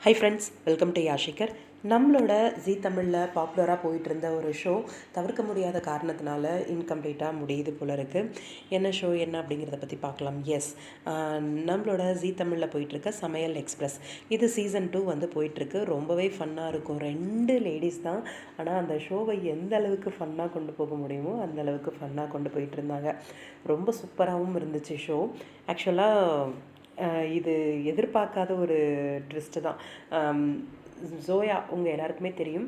High friends, welcome to Yashikar. நம்மளோட Zee தமிழில் பாப்புலராக போயிட்டு இருந்த ஒரு ஷோ தவிர்க்க முடியாத காரணத்தினால இன்கம்ப்ளீட்டாக முடியுது போல இருக்குது. என்ன ஷோ என்ன அப்படிங்கிறத பற்றி பார்க்கலாம். எஸ், நம்மளோட ஜீ தமிழில் போயிட்டுருக்க சமையல் எக்ஸ்பிரஸ், இது சீசன் 2 வந்து போயிட்டுருக்கு. ரொம்பவே ஃபன்னாக இருக்கும். 2 லேடிஸ் தான், ஆனால் அந்த ஷோவை எந்த அளவுக்கு ஃபன்னாக கொண்டு போக முடியுமோ அந்த அளவுக்கு ஃபன்னாக கொண்டு போயிட்டு இருந்தாங்க. ரொம்ப சூப்பராகவும் இருந்துச்சு ஷோ. ஆக்சுவலாக இது எதிர்பார்க்காத ஒரு ட்விஸ்ட்டு தான். ஜோயா உங்கள் எல்லாருக்குமே தெரியும்.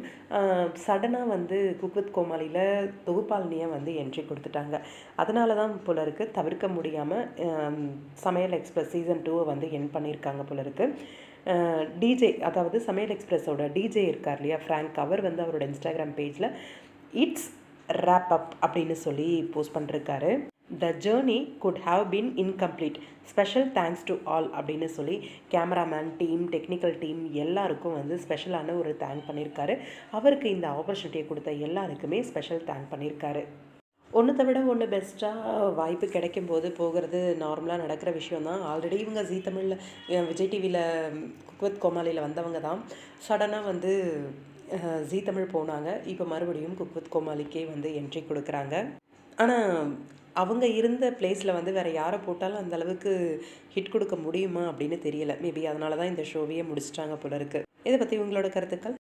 சடனாக வந்து குக் வித் கோமாளியில் தொகுப்பாளினியை வந்து என்ட்ரி கொடுத்துட்டாங்க. அதனால தான் போல இருக்குது தவிர்க்க முடியாமல் சமையல் எக்ஸ்பிரஸ் சீசன் 2 வந்து என் பண்ணியிருக்காங்க போல இருக்குது. டிஜே, அதாவது சமையல் எக்ஸ்பிரஸோட டிஜே இருக்கார் இல்லையா, ஃப்ராங்க், அவர் வந்து அவரோட இன்ஸ்டாகிராம் பேஜில் இட்ஸ் ரேப் அப் அப்படின்னு சொல்லி போஸ்ட் பண்ணிருக்காரு. The journey could have been incomplete, special thanks to all அப்படின்னு சொல்லி கேமராமேன் டீம், டெக்னிக்கல் டீம் எல்லாருக்கும் வந்து ஸ்பெஷலான ஒரு தேங்க் பண்ணியிருக்காரு. அவருக்கு இந்த ஆப்பர்ச்சுனிட்டியை கொடுத்த எல்லாருக்குமே ஸ்பெஷல் தேங்க் பண்ணியிருக்காரு. ஒன்றுத்தை விட ஒன்று பெஸ்ட்டாக வாய்ப்பு கிடைக்கும் போது போகிறது நார்மலாக நடக்கிற விஷயந்தான். ஆல்ரெடி இவங்க ஜீ தமிழில், விஜய் டிவியில் குக் வித் கோமாளியில் வந்தவங்க தான். சடனாக வந்து ஜீ தமிழ் போனாங்க. இப்போ மறுபடியும் குக் வித் கோமாளிக்கே வந்து என்ட்ரி கொடுக்குறாங்க. ஆனால் அவங்க இருந்த பிளேஸில் வந்து வேறு யாரை போட்டாலும் அந்தளவுக்கு ஹிட் கொடுக்க முடியுமா அப்படின்னு தெரியல. மேபி அதனால தான் இந்த ஷோவையே முடிச்சிட்டாங்க போல இருக்குது. இதை பற்றி உங்களோட கருத்துக்கள்?